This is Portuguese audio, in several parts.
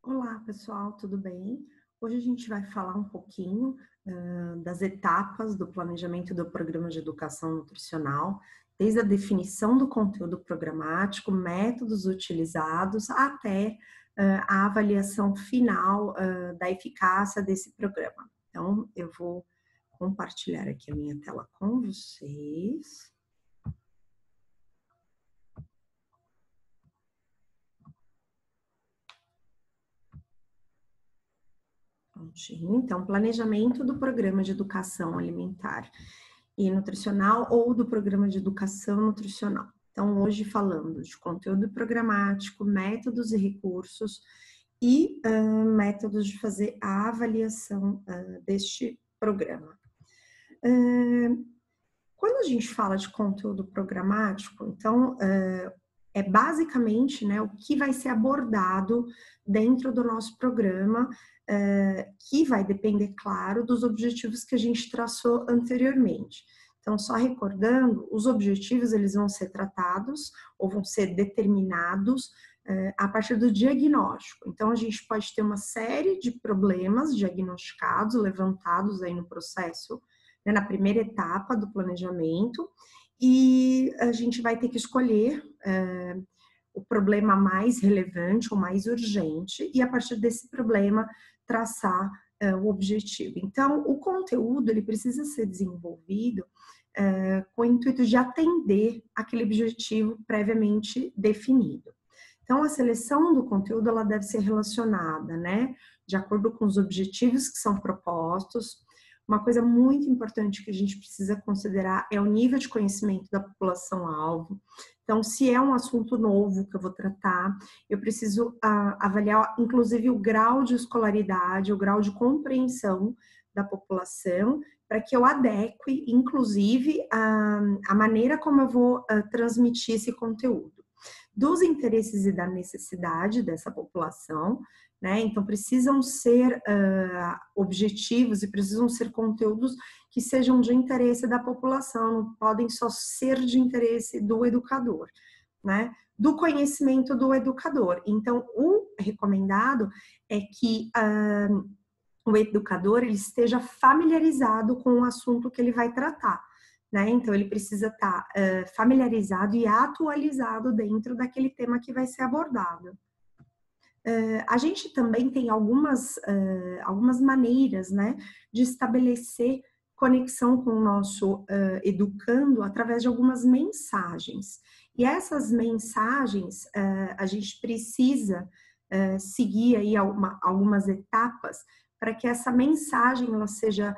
Olá, pessoal, tudo bem? Hoje a gente vai falar um pouquinho das etapas do planejamento do programa de educação nutricional, desde a definição do conteúdo programático, métodos utilizados, até a avaliação final da eficácia desse programa. Então, eu vou compartilhar aqui a minha tela com vocês. Então, planejamento do programa de educação alimentar e nutricional ou do programa de educação nutricional. Então, hoje falando de conteúdo programático, métodos e recursos e métodos de fazer a avaliação deste programa. Quando a gente fala de conteúdo programático, então, é basicamente, né, o que vai ser abordado dentro do nosso programa, que vai depender, claro, dos objetivos que a gente traçou anteriormente. Então, só recordando, os objetivos eles vão ser tratados ou vão ser determinados a partir do diagnóstico. Então, a gente pode ter uma série de problemas diagnosticados, levantados aí no processo, né, na primeira etapa do planejamento, e a gente vai ter que escolher o problema mais relevante ou mais urgente, e a partir desse problema traçar o objetivo. Então, o conteúdo ele precisa ser desenvolvido com o intuito de atender aquele objetivo previamente definido. Então, a seleção do conteúdo ela deve ser relacionada, né, de acordo com os objetivos que são propostos. Uma coisa muito importante que a gente precisa considerar é o nível de conhecimento da população-alvo. Então, se é um assunto novo que eu vou tratar, eu preciso avaliar, inclusive, o grau de escolaridade, o grau de compreensão da população, para que eu adeque, inclusive, a maneira como eu vou transmitir esse conteúdo. Dos interesses e da necessidade dessa população, né? Então, precisam ser objetivos e precisam ser conteúdos que sejam de interesse da população, não podem só ser de interesse do educador, né? Do conhecimento do educador. Então, o recomendado é que o educador ele esteja familiarizado com o assunto que ele vai tratar. Né? Então, ele precisa estar familiarizado e atualizado dentro daquele tema que vai ser abordado. A gente também tem algumas maneiras, né, de estabelecer conexão com o nosso educando através de algumas mensagens. E essas mensagens, a gente precisa seguir aí algumas etapas para que essa mensagem ela seja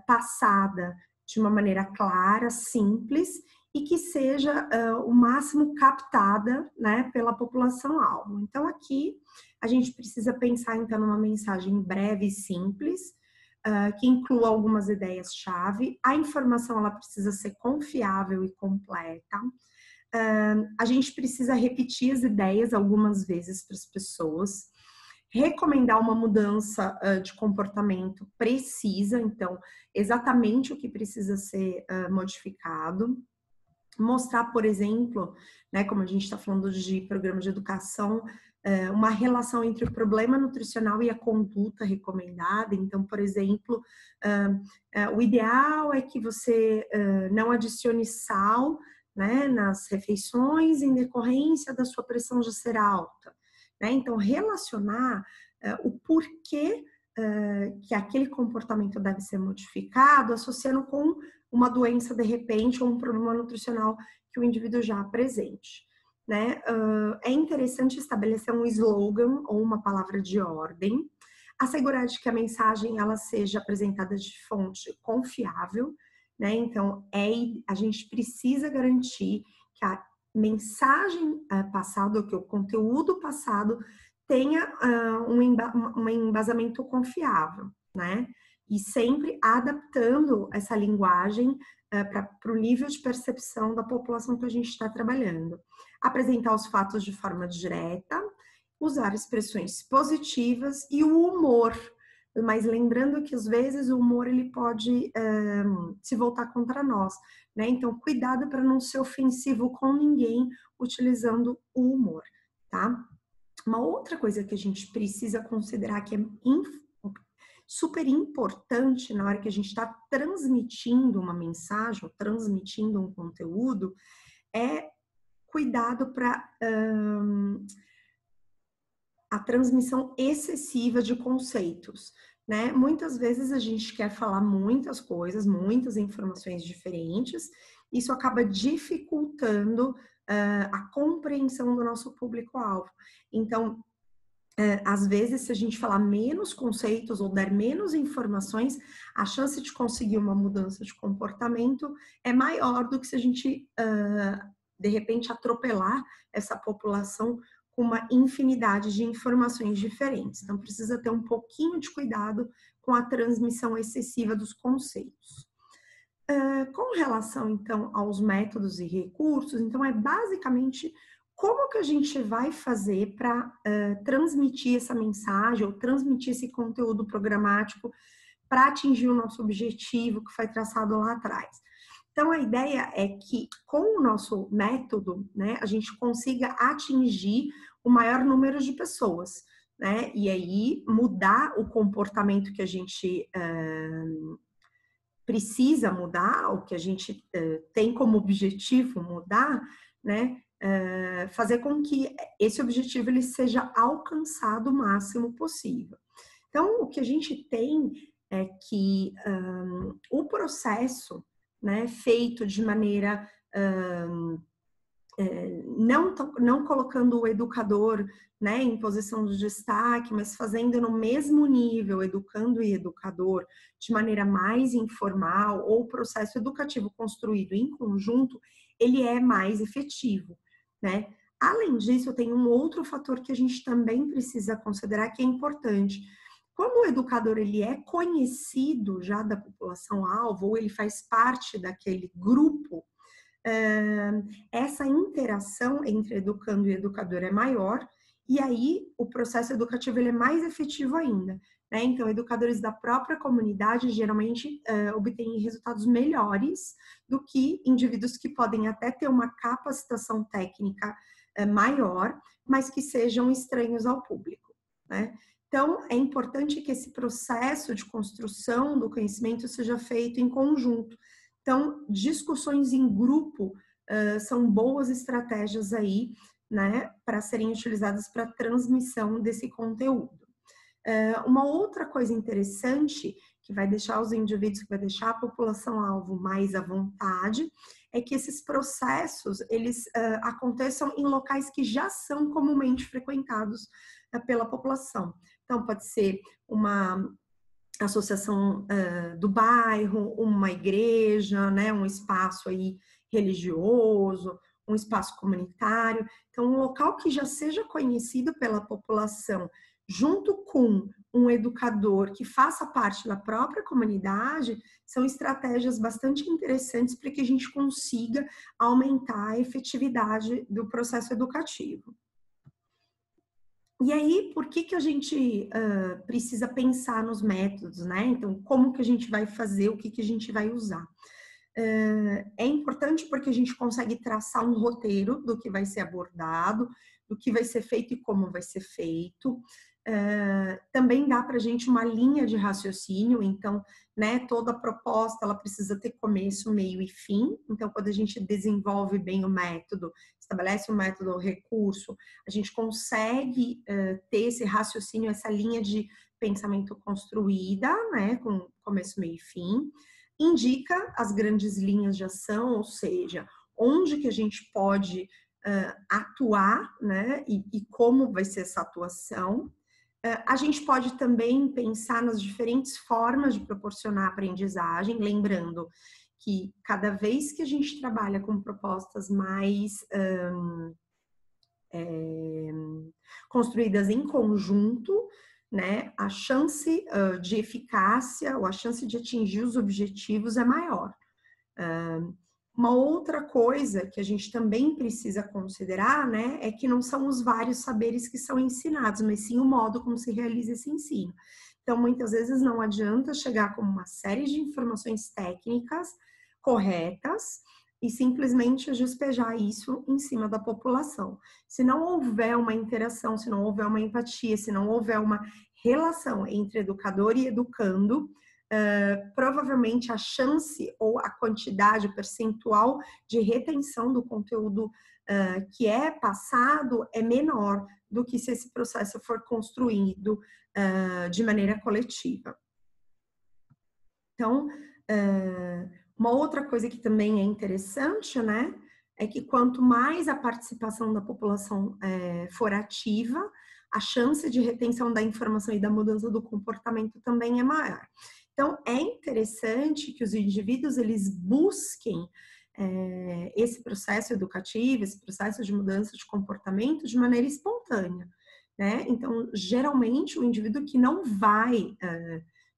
passada de uma maneira clara, simples e que seja o máximo captada, né, pela população-alvo. Então, aqui a gente precisa pensar, então, numa mensagem breve e simples, que inclua algumas ideias-chave. A informação ela precisa ser confiável e completa. A gente precisa repetir as ideias algumas vezes para as pessoas. Recomendar uma mudança de comportamento precisa, então, exatamente o que precisa ser modificado. Mostrar, por exemplo, né, como a gente está falando de programa de educação, uma relação entre o problema nutricional e a conduta recomendada. Então, por exemplo, o ideal é que você não adicione sal, né, nas refeições em decorrência da sua pressão de ser alta. Né? Então, relacionar o porquê que aquele comportamento deve ser modificado, associando com uma doença de repente ou um problema nutricional que o indivíduo já apresente. Né? É interessante estabelecer um slogan ou uma palavra de ordem, assegurar de que a mensagem ela seja apresentada de fonte confiável, né? Então, a gente precisa garantir que a mensagem passada, ou que o conteúdo passado tenha um embasamento confiável, né? E sempre adaptando essa linguagem para o nível de percepção da população que a gente está trabalhando. Apresentar os fatos de forma direta, usar expressões positivas e o humor. Mas lembrando que às vezes o humor ele pode se voltar contra nós, né? Então, cuidado para não ser ofensivo com ninguém utilizando o humor, tá? Uma outra coisa que a gente precisa considerar que é super importante na hora que a gente está transmitindo uma mensagem, ou transmitindo um conteúdo, é cuidado para a transmissão excessiva de conceitos, né? Muitas vezes a gente quer falar muitas coisas, muitas informações diferentes, isso acaba dificultando a compreensão do nosso público-alvo. Então, às vezes, se a gente falar menos conceitos ou der menos informações, a chance de conseguir uma mudança de comportamento é maior do que se a gente, de repente, atropelar essa população com uma infinidade de informações diferentes. Então, precisa ter um pouquinho de cuidado com a transmissão excessiva dos conceitos. Com relação, então, aos métodos e recursos, então, é basicamente como que a gente vai fazer para transmitir essa mensagem ou transmitir esse conteúdo programático para atingir o nosso objetivo que foi traçado lá atrás. Então, a ideia é que com o nosso método, né, a gente consiga atingir o maior número de pessoas, né, e aí mudar o comportamento que a gente precisa mudar, o que a gente tem como objetivo mudar, né, fazer com que esse objetivo ele seja alcançado o máximo possível. Então, o que a gente tem é que o processo, né, feito de maneira não colocando o educador, né, em posição de destaque, mas fazendo no mesmo nível, educando e educador, de maneira mais informal, ou o processo educativo construído em conjunto, ele é mais efetivo, né? Além disso, tem um outro fator que a gente também precisa considerar que é importante. Quando o educador ele é conhecido já da população-alvo, ou ele faz parte daquele grupo, essa interação entre educando e educador é maior, e aí o processo educativo ele é mais efetivo ainda, né? Então, educadores da própria comunidade geralmente obtêm resultados melhores do que indivíduos que podem até ter uma capacitação técnica maior, mas que sejam estranhos ao público, né? Então, é importante que esse processo de construção do conhecimento seja feito em conjunto. Então, discussões em grupo são boas estratégias aí, né, para serem utilizadas para a transmissão desse conteúdo. Uma outra coisa interessante que vai deixar os indivíduos, que vai deixar a população-alvo mais à vontade, é que esses processos, eles aconteçam em locais que já são comumente frequentados pela população. Então, pode ser uma associação do bairro, uma igreja, né, um espaço aí religioso, um espaço comunitário. Então, um local que já seja conhecido pela população, junto com um educador que faça parte da própria comunidade, são estratégias bastante interessantes para que a gente consiga aumentar a efetividade do processo educativo. E aí, por que a gente precisa pensar nos métodos, né? Então, como que a gente vai fazer, o que a gente vai usar? É importante porque a gente consegue traçar um roteiro do que vai ser abordado, do que vai ser feito e como vai ser feito. Também dá para a gente uma linha de raciocínio, então, né, toda proposta ela precisa ter começo, meio e fim. Então, quando a gente desenvolve bem o método, estabelece o método ou recurso, a gente consegue ter esse raciocínio, essa linha de pensamento construída, né, com começo, meio e fim. Indica as grandes linhas de ação, ou seja, onde que a gente pode atuar, né, e como vai ser essa atuação. A gente pode também pensar nas diferentes formas de proporcionar aprendizagem, lembrando que cada vez que a gente trabalha com propostas mais construídas em conjunto, né, a chance de eficácia ou a chance de atingir os objetivos é maior. Uma outra coisa que a gente também precisa considerar, né, é que não são os vários saberes que são ensinados, mas sim o modo como se realiza esse ensino. Então, muitas vezes não adianta chegar com uma série de informações técnicas corretas, e simplesmente despejar isso em cima da população. Se não houver uma interação, se não houver uma empatia, se não houver uma relação entre educador e educando, provavelmente a chance ou a quantidade, o percentual de retenção do conteúdo que é passado é menor do que se esse processo for construído de maneira coletiva. Então, uma outra coisa que também é interessante, né, é que quanto mais a participação da população for ativa, a chance de retenção da informação e da mudança do comportamento também é maior. Então, é interessante que os indivíduos, eles busquem esse processo educativo, esse processo de mudança de comportamento de maneira espontânea, né? Então, geralmente, o indivíduo que não vai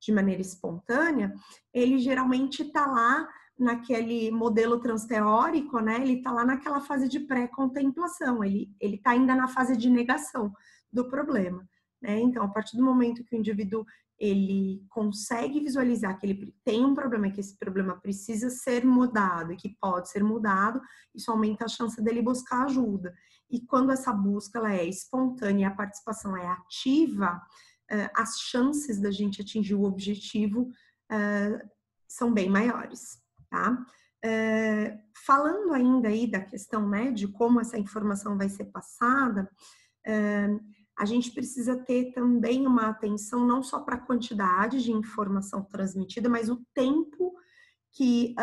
de maneira espontânea, ele geralmente está lá naquele modelo transteórico, né? Ele está lá naquela fase de pré-contemplação, ele está ainda na fase de negação do problema, né? Então, a partir do momento que o indivíduo ele consegue visualizar que ele tem um problema, que esse problema precisa ser mudado e que pode ser mudado, isso aumenta a chance dele buscar ajuda. E quando essa busca ela é espontânea e a participação é ativa, as chances da gente atingir o objetivo são bem maiores, tá? Falando ainda aí da questão, né, de como essa informação vai ser passada, a gente precisa ter também uma atenção não só para a quantidade de informação transmitida, mas o tempo que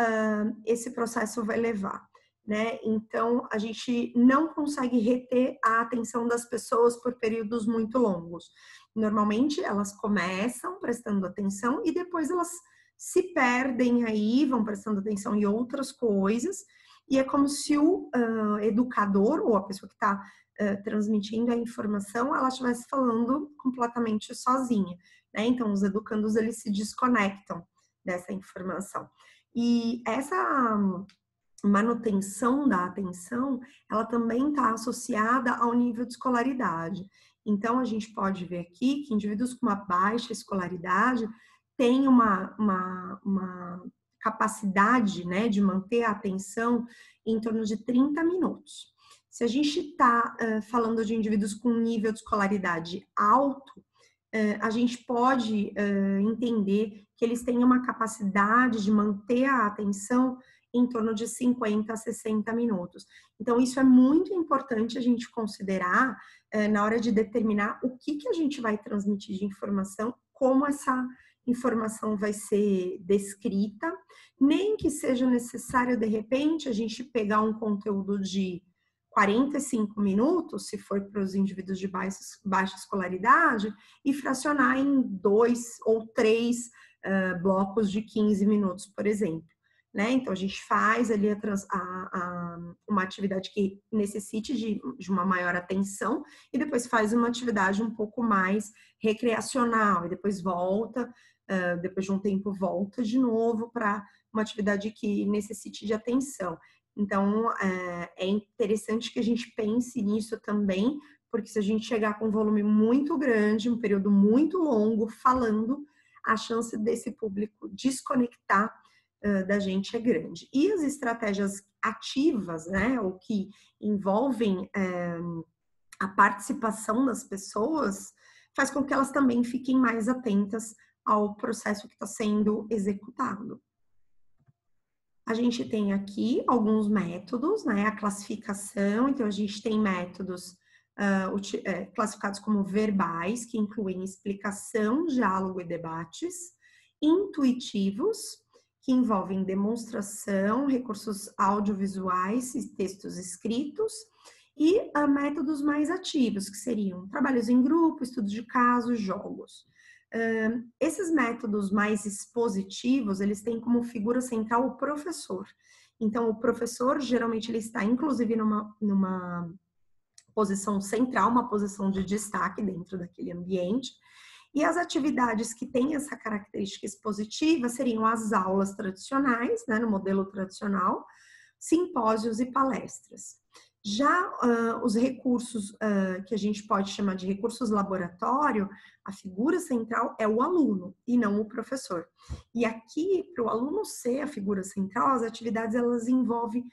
esse processo vai levar, né? Então, a gente não consegue reter a atenção das pessoas por períodos muito longos. Normalmente, elas começam prestando atenção e depois elas se perdem aí, vão prestando atenção em outras coisas, e é como se o educador ou a pessoa que está transmitindo a informação, ela estivesse falando completamente sozinha, né? Então, os educandos, eles se desconectam dessa informação. E essa manutenção da atenção, ela também está associada ao nível de escolaridade. Então, a gente pode ver aqui que indivíduos com uma baixa escolaridade têm uma capacidade, né, de manter a atenção em torno de 30 minutos. Se a gente está falando de indivíduos com nível de escolaridade alto, a gente pode entender que eles têm uma capacidade de manter a atenção em torno de 50 a 60 minutos. Então, isso é muito importante a gente considerar na hora de determinar o que a gente vai transmitir de informação, como essa informação vai ser descrita, nem que seja necessário, de repente, a gente pegar um conteúdo de 45 minutos, se for para os indivíduos de baixa escolaridade, e fracionar em 2 ou 3 blocos de 15 minutos, por exemplo. Né? Então, a gente faz ali uma atividade que necessite de uma maior atenção e depois faz uma atividade um pouco mais recreacional e depois volta, depois de um tempo volta de novo para uma atividade que necessite de atenção. Então, é interessante que a gente pense nisso também, porque se a gente chegar com um volume muito grande, um período muito longo falando, a chance desse público desconectar da gente é grande. E as estratégias ativas, né, ou que envolvem a participação das pessoas, faz com que elas também fiquem mais atentas ao processo que está sendo executado. A gente tem aqui alguns métodos, né, a classificação, então a gente tem métodos classificados como verbais, que incluem explicação, diálogo e debates, intuitivos, que envolvem demonstração, recursos audiovisuais e textos escritos, e métodos mais ativos, que seriam trabalhos em grupo, estudos de casos, jogos. Esses métodos mais expositivos, eles têm como figura central o professor. Então, o professor, geralmente, ele está, inclusive, numa posição central, uma posição de destaque dentro daquele ambiente. E as atividades que têm essa característica expositiva seriam as aulas tradicionais, né, no modelo tradicional, simpósios e palestras. Já os recursos que a gente pode chamar de recursos laboratório, a figura central é o aluno e não o professor. E aqui, para o aluno ser a figura central, as atividades elas envolvem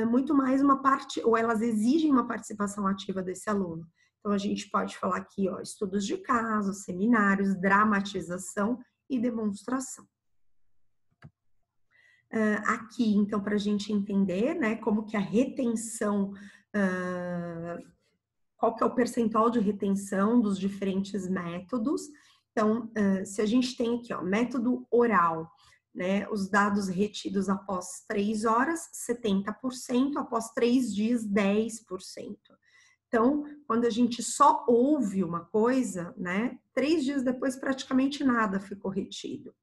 muito mais uma parte, ou elas exigem uma participação ativa desse aluno. Então, a gente pode falar aqui, ó, estudos de caso, seminários, dramatização e demonstração. Aqui, então, para a gente entender, né, como que a retenção, qual que é o percentual de retenção dos diferentes métodos. Então, se a gente tem aqui, ó, método oral, né, os dados retidos após 3 horas, 70%, após 3 dias, 10%. Então, quando a gente só ouve uma coisa, né, 3 dias depois praticamente nada ficou retido.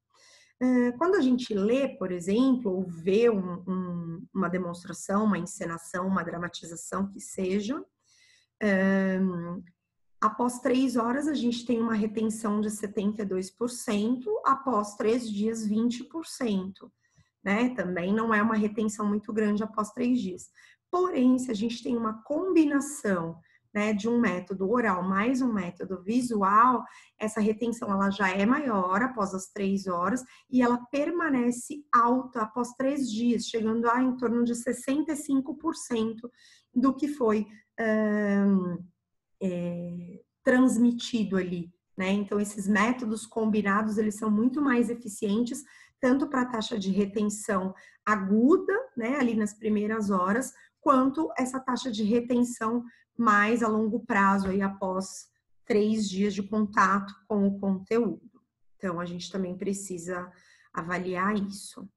Quando a gente lê, por exemplo, ou vê uma demonstração, uma encenação, uma dramatização que seja, após 3 horas a gente tem uma retenção de 72%, após 3 dias 20%, né? Também não é uma retenção muito grande após 3 dias. Porém, se a gente tem uma combinação, né, de um método oral mais um método visual, essa retenção ela já é maior após as 3 horas e ela permanece alta após 3 dias, chegando a em torno de 65% do que foi transmitido ali, né? Então, esses métodos combinados, eles são muito mais eficientes, tanto para a taxa de retenção aguda, né, ali nas primeiras horas, quanto essa taxa de retenção mais a longo prazo, aí após 3 dias de contato com o conteúdo. Então, a gente também precisa avaliar isso.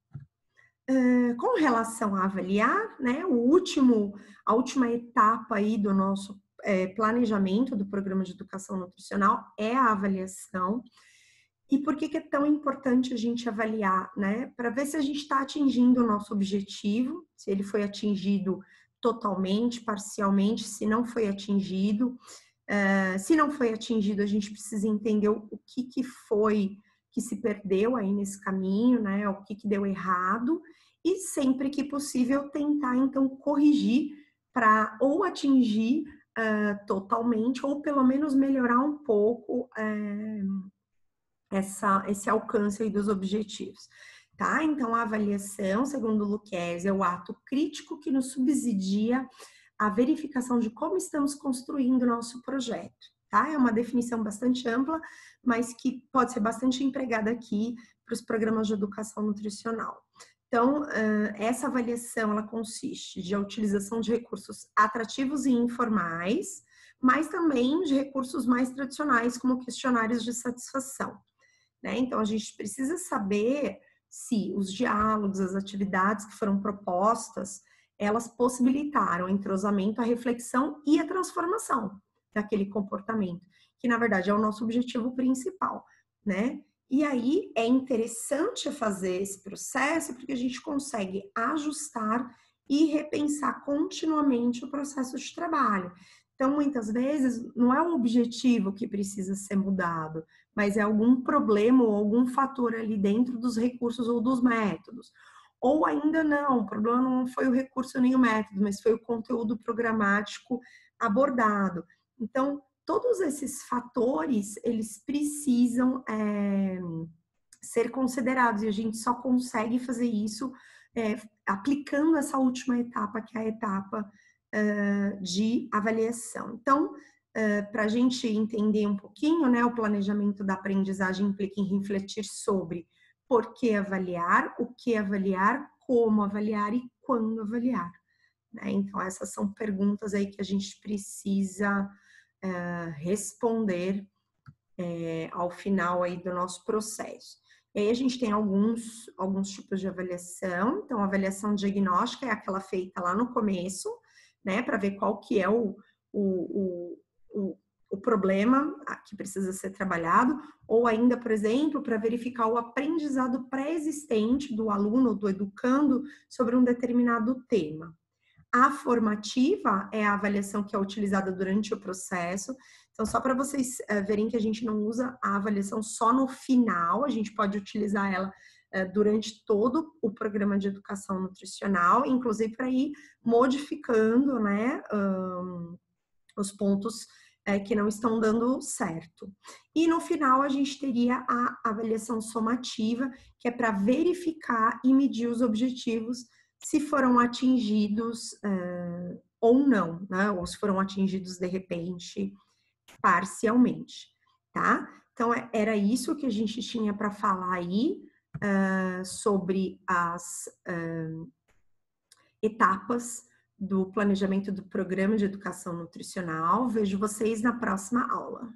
Com relação a avaliar, né, a última etapa aí do nosso planejamento do programa de educação nutricional é a avaliação. E por que é tão importante a gente avaliar, né? Para ver se a gente está atingindo o nosso objetivo, se ele foi atingido totalmente, parcialmente, se não foi atingido. Se não foi atingido, a gente precisa entender o que foi que se perdeu aí nesse caminho, né? O que deu errado. E sempre que possível, tentar, então, corrigir para ou atingir totalmente, ou pelo menos melhorar um pouco esse alcance aí dos objetivos, tá? Então, a avaliação, segundo o Lucchesi, é o ato crítico que nos subsidia a verificação de como estamos construindo o nosso projeto, tá? É uma definição bastante ampla, mas que pode ser bastante empregada aqui para os programas de educação nutricional. Então, essa avaliação, ela consiste de a utilização de recursos atrativos e informais, mas também de recursos mais tradicionais, como questionários de satisfação, né? Então, a gente precisa saber se os diálogos, as atividades que foram propostas, elas possibilitaram o entrosamento, a reflexão e a transformação daquele comportamento, que na verdade é o nosso objetivo principal, né? E aí é interessante fazer esse processo porque a gente consegue ajustar e repensar continuamente o processo de trabalho. Então, muitas vezes, não é o objetivo que precisa ser mudado, mas é algum problema ou algum fator ali dentro dos recursos ou dos métodos. Ou ainda não, o problema não foi o recurso nem o método, mas foi o conteúdo programático abordado. Então, todos esses fatores, eles precisam ser considerados e a gente só consegue fazer isso aplicando essa última etapa, que é a etapa de avaliação. Então, para a gente entender um pouquinho, né, o planejamento da aprendizagem implica em refletir sobre por que avaliar, o que avaliar, como avaliar e quando avaliar, né? Então, essas são perguntas aí que a gente precisa responder ao final aí do nosso processo. E aí a gente tem alguns tipos de avaliação. Então, a avaliação diagnóstica é aquela feita lá no começo, né, para ver qual que é o problema que precisa ser trabalhado, ou ainda, por exemplo, para verificar o aprendizado pré-existente do aluno ou do educando sobre um determinado tema. A formativa é a avaliação que é utilizada durante o processo. Então, só para vocês verem que a gente não usa a avaliação só no final, a gente pode utilizar ela durante todo o programa de educação nutricional, inclusive para ir modificando, né, os pontos que não estão dando certo. E no final a gente teria a avaliação somativa, que é para verificar e medir os objetivos, se foram atingidos ou não, né? Ou se foram atingidos de repente parcialmente, tá? Então era isso que a gente tinha para falar aí sobre as etapas do planejamento do programa de educação nutricional. Vejo vocês na próxima aula.